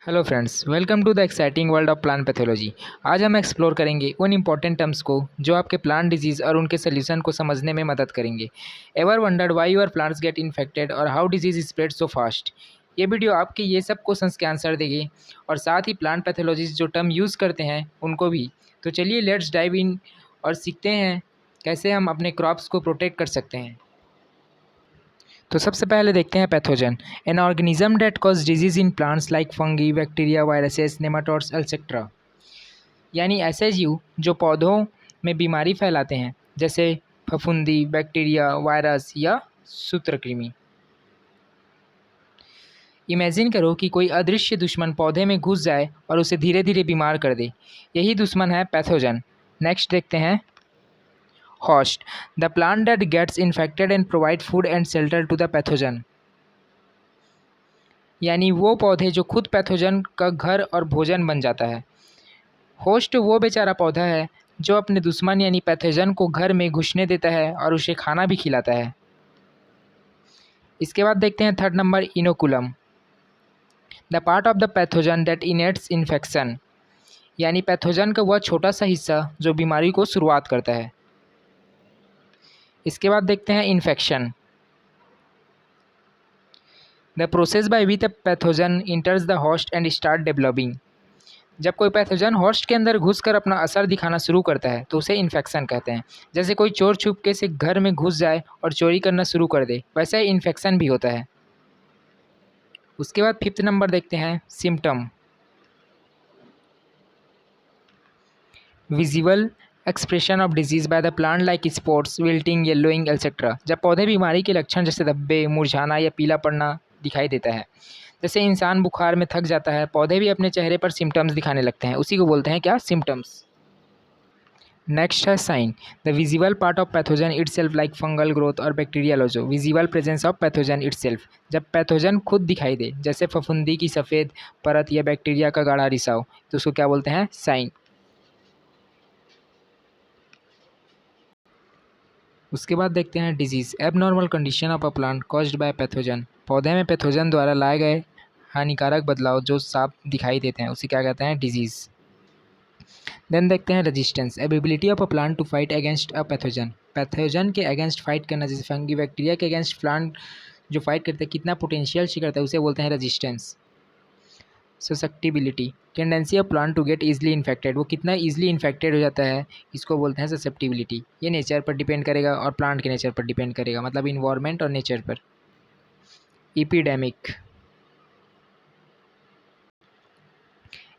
Hello friends, welcome to the exciting world of plant pathology. आज हम explore करेंगे उन इंपॉर्टेंट टर्म्स को जो आपके प्लांट डिजीज़ और उनके सोल्यूशन को समझने में मदद करेंगे। Ever wondered why your plants get infected और how disease spread so fast? ये वीडियो आपके ये सब क्वेश्चंस के आंसर देगी और साथ ही प्लांट पैथोलॉजिस्ट जो टर्म यूज़ करते हैं उनको भी। तो चलिए लेट्स डाइव इन और सीखते हैं कैसे हम अपने क्रॉप्स को प्रोटेक्ट कर सकते हैं। तो सबसे पहले देखते हैं pathogen. An organism that cause disease in plants like fungi, bacteria, viruses, nematodes etcetera. यानी ऐसे जीव जो पौधों में बीमारी फैलाते हैं, जैसे फफूंदी, बैक्टीरिया, वायरस या सूत्रकृमि। इमेजिन करो कि कोई अदृश्य दुश्मन पौधे में घुस जाए और उसे धीरे धीरे बीमार कर दे। यही दुश्मन है पैथोजन। नेक्स्ट देखते हैं host, the plant that gets infected and provide food and shelter to the pathogen. यानी वो पौधे जो खुद पैथोजन का घर और भोजन बन जाता है। होस्ट वो बेचारा पौधा है जो अपने दुश्मन यानी पैथोजन को घर में घुसने देता है और उसे खाना भी खिलाता है। इसके बाद देखते हैं third number, inoculum, the part of the pathogen that initiates infection. यानी पैथोजन का वह छोटा सा हिस्सा जो बीमारी को शुरुआत करता है। इसके बाद देखते हैं infection, the process by which the pathogen इंटर्स the host and start developing. जब कोई पैथोजन होस्ट के अंदर घुसकर अपना असर दिखाना शुरू करता है तो उसे इन्फेक्शन कहते हैं। जैसे कोई चोर छुपके से घर में घुस जाए और चोरी करना शुरू कर दे, वैसे ही इन्फेक्शन भी होता है। उसके बाद फिफ्थ नंबर देखते हैं symptom, visible expression of disease by the plant like spots, wilting, yellowing etcetera. जब पौधे बीमारी के लक्षण जैसे धब्बे, मुरझाना या पीला पड़ना दिखाई देता है। जैसे इंसान बुखार में थक जाता है, पौधे भी अपने चेहरे पर सिम्टम्स दिखाने लगते हैं। उसी को बोलते हैं क्या? सिम्टम्स। नेक्स्ट है sign, the visible part of pathogen itself like fungal growth और bacterial ooze. Visible presence of pathogen itself, जब पैथोजन खुद दिखाई दे, जैसे फफूंदी की सफ़ेद परत या बैक्टीरिया का गाढ़ा रिसाव, तो उसको क्या बोलते हैं? साइन। उसके बाद देखते हैं disease, abnormal condition of a plant caused by pathogen. पौधे में पैथोजन द्वारा लाए गए हानिकारक बदलाव जो साफ दिखाई देते हैं, उसे क्या कहते हैं? डिजीज़। देन देखते हैं resistance, ability of a plant to fight against a pathogen. Pathogen के अगेंस्ट फाइट करना, जैसे फंगी, बैक्टीरिया के अगेंस्ट प्लांट जो फाइट करते हैं, कितना पोटेंशियल से करता है, उसे बोलते हैं resistance. Susceptibility, tendency of plant to get easily infected, वो कितना ईजिली इन्फेक्टेड हो जाता है, इसको बोलते हैं ससेप्टिबिलिटी। ये नेचर पर डिपेंड करेगा और प्लांट के नेचर पर डिपेंड करेगा, मतलब इन्वायरमेंट और नेचर पर। Epidemic,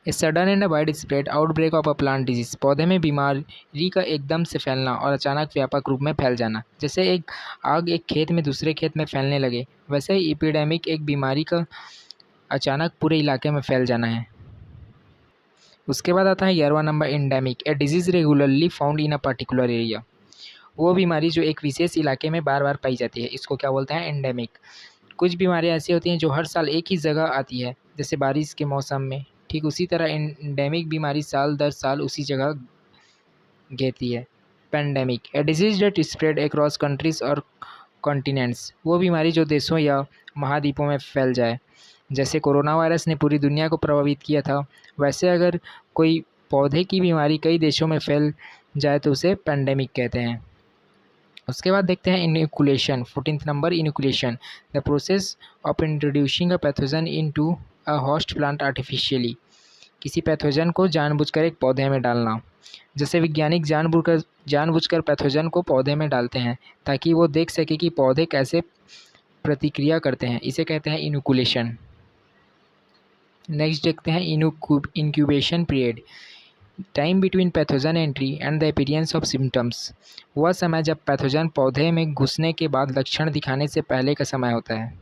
a sudden and wide spread outbreak of a plant disease. पौधे में बीमारी का एकदम से फैलना और अचानक व्यापक रूप में फैल जाना। जैसे एक आग एक खेत में दूसरे खेत में फैलने लगे, वैसे ही एपिडेमिक एक बीमारी का अचानक पूरे इलाके में फैल जाना है। उसके बाद आता है 11वां number, endemic, a disease regularly found in a particular area. वो बीमारी जो एक विशेष इलाके में बार बार पाई जाती है, इसको क्या बोलते हैं? एंडेमिक। कुछ बीमारियाँ ऐसी होती हैं जो हर साल एक ही जगह आती है, जैसे बारिश के मौसम में। ठीक उसी तरह एंडेमिक बीमारी साल दर साल उसी जगह घेरती है। Pandemic, a disease that spread across countries और कॉन्टिनेंट्स। वो बीमारी जो देशों या महाद्वीपों में फैल जाए, जैसे कोरोना वायरस ने पूरी दुनिया को प्रभावित किया था, वैसे अगर कोई पौधे की बीमारी कई देशों में फैल जाए तो उसे पेंडेमिक कहते हैं। उसके बाद देखते हैं inoculation, 14th number, inoculation, the process of introducing a pathogen into a host plant artificially. किसी पैथोजन को जानबूझकर एक पौधे में डालना। जैसे वैज्ञानिक जानबूझकर पैथोजन को पौधे में डालते हैं ताकि वो देख सके कि पौधे कैसे प्रतिक्रिया करते हैं, इसे कहते हैं इनोकुलेशन। नेक्स्ट देखते हैं incubation period, time between pathogen entry and the appearance of symptoms. वह समय जब पैथोजन पौधे में घुसने के बाद लक्षण दिखाने से पहले का समय होता है।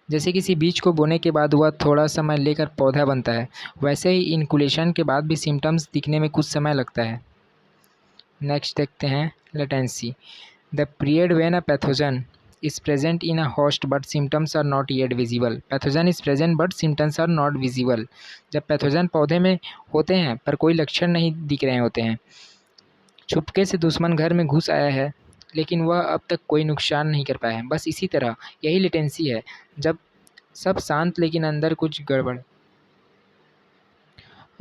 जैसे किसी बीज को बोने के बाद वह थोड़ा समय लेकर पौधा बनता है, वैसे ही इनकुलेशन के बाद भी सिम्टम्स दिखने में कुछ समय लगता है। नेक्स्ट देखते हैं latency, the period when a pathogen is present in a host but symptoms are not yet visible. Pathogen is present but symptoms are not visible. जब पैथोजन पौधे में होते हैं पर कोई लक्षण नहीं दिख रहे होते हैं, छुपके से दुश्मन घर में घुस आया है लेकिन वह अब तक कोई नुकसान नहीं कर पाया है, बस इसी तरह यही लेटेंसी है। जब सब शांत लेकिन अंदर कुछ गड़बड़।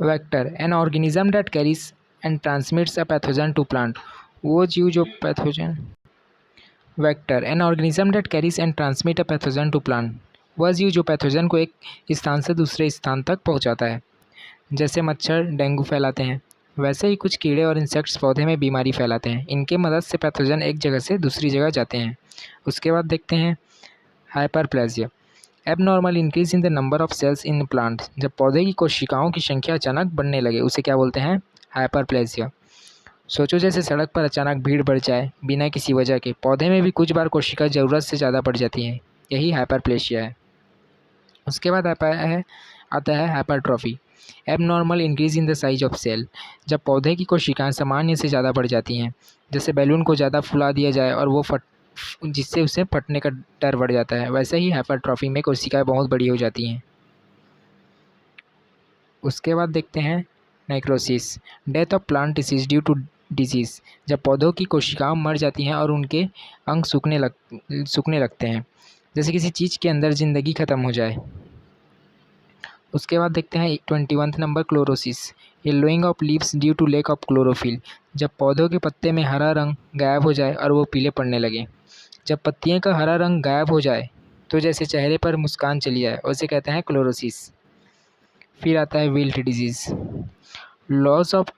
Vector, an organism that carries and transmits a pathogen to plant. वो जीव जो pathogen. Vector, an organism that carries and transmit a pathogen to plant. वह जीव जो पैथोजन को एक स्थान से दूसरे स्थान तक पहुंचाता है। जैसे मच्छर डेंगू फैलाते हैं, वैसे ही कुछ कीड़े और इंसेक्ट्स पौधे में बीमारी फैलाते हैं। इनके मदद से पैथोजन एक जगह से दूसरी जगह जाते हैं। उसके बाद देखते हैं hyperplasia, abnormal increase in the number of cells in plant. जब पौधे की कोशिकाओं की संख्या अचानक बढ़ने लगे उसे क्या बोलते हैं? हाइपरप्लेजिया। सोचो जैसे सड़क पर अचानक भीड़ बढ़ जाए बिना किसी वजह के। पौधे में भी कुछ बार कोशिका ज़रूरत से ज़्यादा बढ़ जाती हैं, यही हाइपरप्लेजिया है। उसके बाद आता है hypertrophy, abnormal increase in the size of cell. जब पौधे की कोशिकाएं सामान्य से ज़्यादा बढ़ जाती हैं, जैसे बैलून को ज़्यादा फुला दिया जाए और वो जिससे उसे फटने का डर बढ़ जाता है, वैसे ही हाइपरट्रॉफी में कोशिकाएं बहुत बड़ी हो जाती हैं। उसके बाद देखते हैं necrosis, death of plant tissues due to disease. जब पौधों की कोशिकाएं मर जाती हैं और उनके अंग सूखने लगते हैं, जैसे किसी चीज़ के अंदर ज़िंदगी ख़त्म हो जाए। उसके बाद देखते हैं 21 number chlorosis, yellowing of leaves due to lack of chlorophyll. जब पौधों के पत्ते में हरा रंग गायब हो जाए और वो पीले पड़ने लगे। जब पत्तियों का हरा रंग गायब हो जाए तो जैसे चेहरे पर मुस्कान चली जाए, उसे कहते हैं क्लोरोसिस। फिर आता है wilt disease, loss of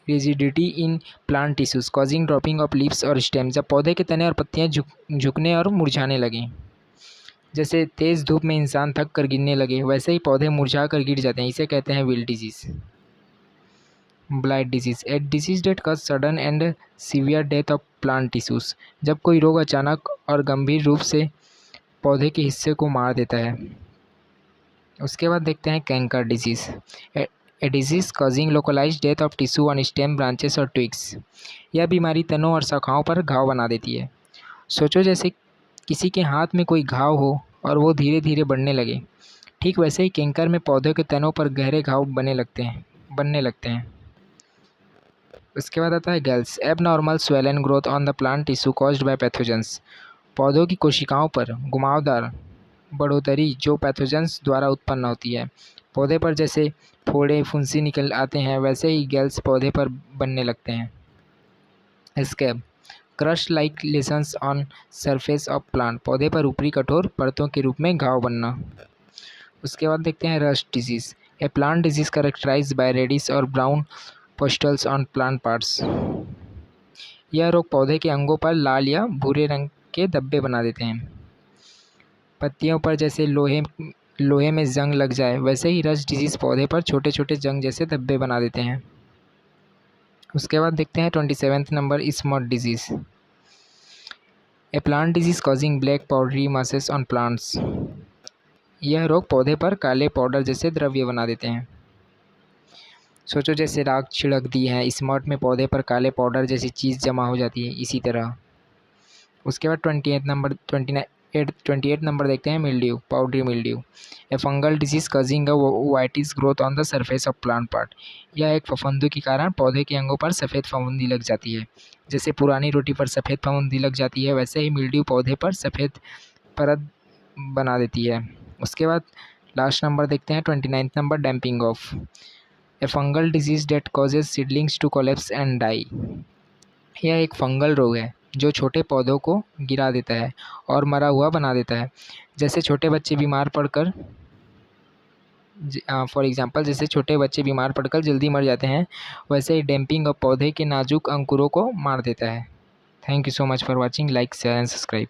rigidity in plant tissues causing dropping of leaves और स्टेम। जब पौधे के तने और पत्तियां झुकने और मुरझाने लगें, जैसे तेज़ धूप में इंसान थक कर गिरने लगे, वैसे ही पौधे मुरझा कर गिर जाते हैं, इसे कहते हैं wilt disease. Blight disease, a disease that cause sudden and severe death of plant tissues. जब कोई रोग अचानक और गंभीर रूप से पौधे के हिस्से को मार देता है। उसके बाद देखते हैं canker disease, a disease causing localised death of tissue on stem branches और ट्विग्स। यह बीमारी तनों और शाखाओं पर घाव बना देती है। सोचो जैसे किसी के हाथ में कोई घाव हो और वो धीरे धीरे बढ़ने लगे, ठीक वैसे ही कैंकर में पौधों के तनों पर गहरे घाव बनने लगते हैं। उसके बाद आता है gales, abnormal swollen growth on the plant tissue caused by pathogens. पौधों की कोशिकाओं पर घुमावदार बढ़ोतरी जो पैथोजेंस द्वारा उत्पन्न होती है। पौधे पर जैसे फोड़े फुंसी निकल आते हैं, वैसे ही गैल्स पौधे पर बनने लगते हैं। Scab, crush like lesions on surface of plant. पौधे पर ऊपरी कठोर परतों के रूप में घाव बनना। उसके बाद देखते हैं rust disease, a plant disease characterised by reddish और brown pustules on plant parts. यह रोग पौधे के अंगों पर लाल या भूरे रंग के धब्बे बना देते हैं। पत्तियों पर जैसे लोहे में जंग लग जाए, वैसे ही रस्ट डिजीज़ पौधे पर छोटे छोटे जंग जैसे धब्बे बना देते हैं। उसके बाद देखते हैं 27 number smut disease, a plant disease causing black powdery masses on plants. यह रोग पौधे पर काले पाउडर जैसे द्रव्य बना देते हैं। सोचो जैसे राख छिड़क दी है, स्मॉट में पौधे पर काले पाउडर जैसी चीज़ जमा हो जाती है, इसी तरह। उसके बाद 28 नंबर देखते हैं mildew, powdery mildew, a fungal disease causing a whitish growth on the surface of plant part. यह एक फफूंदी के कारण पौधे के अंगों पर सफ़ेद फफूंदी लग जाती है। जैसे पुरानी रोटी पर सफ़ेद फफूंदी लग जाती है, वैसे ही मिल्ड्यू पौधे पर सफ़ेद परत बना देती है। उसके बाद लास्ट नंबर देखते हैं 29 number damping off, a fungal disease that causes seedlings to collapse and die. यह एक फंगल रोग है जो छोटे पौधों को गिरा देता है और मरा हुआ बना देता है। जैसे छोटे बच्चे बीमार पड़कर फॉर एग्जांपल जैसे छोटे बच्चे बीमार पड़कर जल्दी मर जाते हैं, वैसे ही डैम्पिंग ऑफ पौधे के नाजुक अंकुरों को मार देता है। Thank you so much for watching, like share and subscribe.